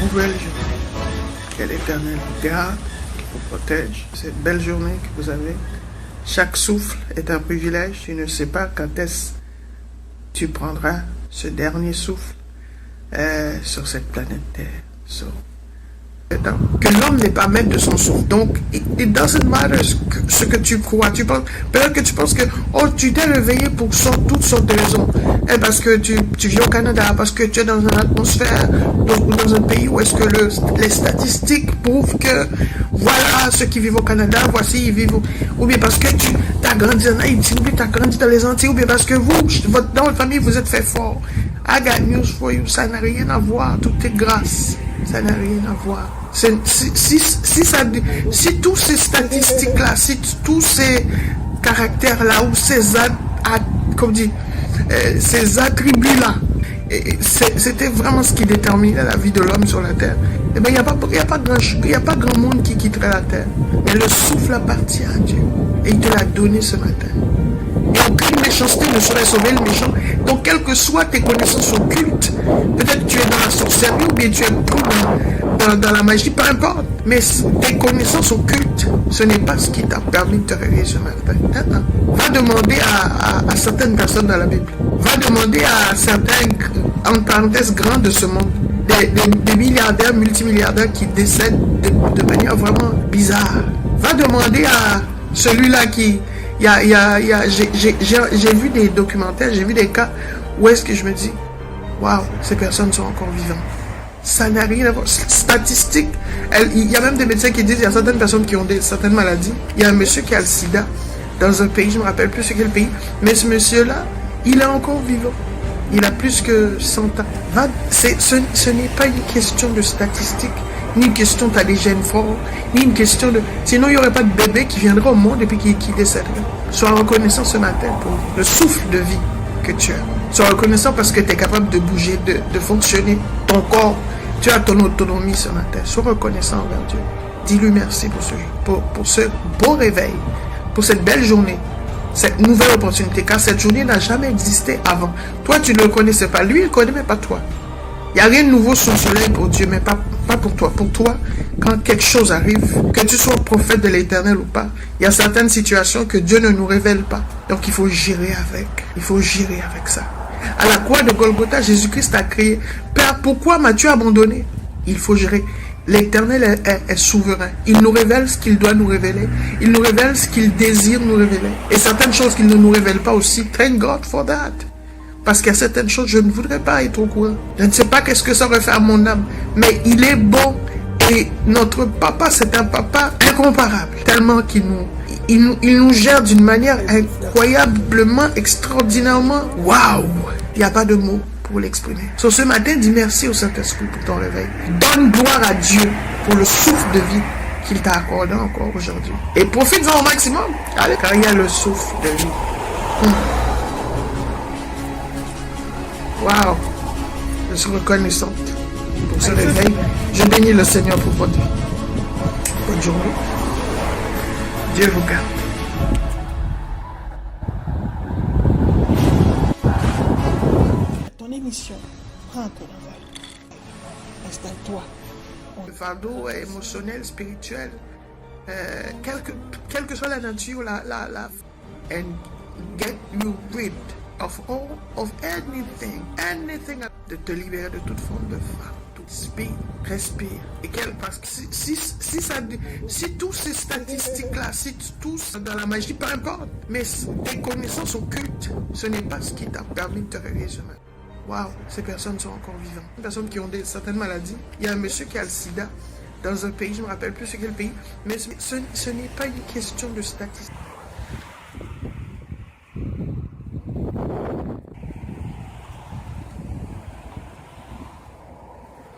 nouvelle journée. Que l'Éternel vous garde, vous protège. Cette belle journée que vous avez. Chaque souffle est un privilège. Tu ne sais pas quand est-ce tu prendras ce dernier souffle sur cette planète Terre. Que l'homme n'est pas maître de son souffle. Donc, it doesn't matter ce que tu crois. Peut-être que tu penses que tu t'es réveillé pour toutes sortes de raisons. Parce que tu vis au Canada, parce que tu es dans une atmosphère, dans un pays où est-ce que les statistiques prouvent que voilà ceux qui vivent au Canada, voici ils vivent. Ou bien parce que tu as grandi en Haïti, ou bien tu as grandi dans les Antilles, ou bien parce que dans votre famille, vous êtes fait fort. I got news for you. Ça n'a rien à voir. Tout est grâce. Ça n'a rien à voir. Si tous ces statistiques-là, si tous ces caractères-là, ou ces attributs-là, c'était vraiment ce qui déterminait la vie de l'homme sur la terre, eh bien, il n'y a pas grand monde qui quitterait la terre. Mais le souffle appartient à Dieu. Et il te l'a donné ce matin. Et aucune méchanceté ne saurait sauver le méchant. Donc, quelles que soient tes connaissances occultes, peut-être tu es dans la sorcellerie ou bien tu es plus dans la magie, peu importe. Mais tes connaissances occultes, ce n'est pas ce qui t'a permis de te réveiller ce matin. Va demander à certaines personnes dans la Bible. Va demander à certains, en parenthèse, grands de ce monde. Des milliardaires, multimilliardaires qui décèdent de manière vraiment bizarre. Va demander à celui-là qui... J'ai vu des documentaires, j'ai vu des cas où est-ce que je me dis, waouh, ces personnes sont encore vivantes. Ça n'a rien à voir. Statistique, il y a même des médecins qui disent, il y a certaines personnes qui ont certaines maladies. Il y a un monsieur qui a le sida dans un pays, je ne me rappelle plus c'est quel pays, mais ce monsieur-là, il est encore vivant. Il a plus que 100 ans. Ce n'est pas une question de statistique, ni une question tu as des gènes forts, ni une question de... Sinon, il n'y aurait pas de bébé qui viendra au monde et puis qui décéderait. Sois reconnaissant ce matin pour le souffle de vie que tu as. Sois reconnaissant parce que tu es capable de bouger, de fonctionner. Ton corps, tu as ton autonomie ce matin. Sois reconnaissant envers Dieu. Dis-lui merci pour ce beau réveil, pour cette belle journée, cette nouvelle opportunité, car cette journée n'a jamais existé avant. Toi, tu ne le connaissais pas. Lui, il ne connaît même pas toi. Il n'y a rien de nouveau sous le soleil pour Dieu, mais pas pour toi. Pour toi, quand quelque chose arrive, que tu sois prophète de l'Éternel ou pas, il y a certaines situations que Dieu ne nous révèle pas. Donc, il faut gérer avec. Il faut gérer avec ça. À la croix de Golgotha, Jésus-Christ a crié, Père, pourquoi m'as-tu abandonné? Il faut gérer. L'Éternel est souverain. Il nous révèle ce qu'il doit nous révéler. Il nous révèle ce qu'il désire nous révéler. Et certaines choses qu'il ne nous révèle pas aussi, thank God for that. Parce qu'il y a certaines choses, je ne voudrais pas être au courant. Je ne sais pas qu'est-ce que ça aurait fait à mon âme. Mais il est bon. Et notre papa, c'est un papa incomparable. Tellement qu'il nous gère d'une manière incroyablement, extraordinairement. Waouh! Il n'y a pas de mots pour l'exprimer. Sur ce matin, dis merci au Saint-Esprit pour ton réveil. Donne gloire à Dieu pour le souffle de vie qu'il t'a accordé encore aujourd'hui. Et profite-en au maximum. Allez, car il y a le souffle de vie. Waouh, je suis reconnaissante pour ce réveil. Je bénis le Seigneur pour votre bonne journée. Dieu vous garde. Ton émission prend ton envol. Installe-toi. Le fardeau émotionnel, spirituel, quelle que soit la nature, and get you rid of anything, de te libérer de toute forme de fardeau. Respire. Et parce que si tous ces statistiques-là, si tous dans la magie, peu importe, mais tes connaissances occultes, ce n'est pas ce qui t'a permis de te réveiller ce matin. Waouh, ces personnes sont encore vivantes. Des personnes qui ont certaines maladies. Il y a un monsieur qui a le sida dans un pays, je ne me rappelle plus c'est quel pays, mais ce n'est pas une question de statistiques.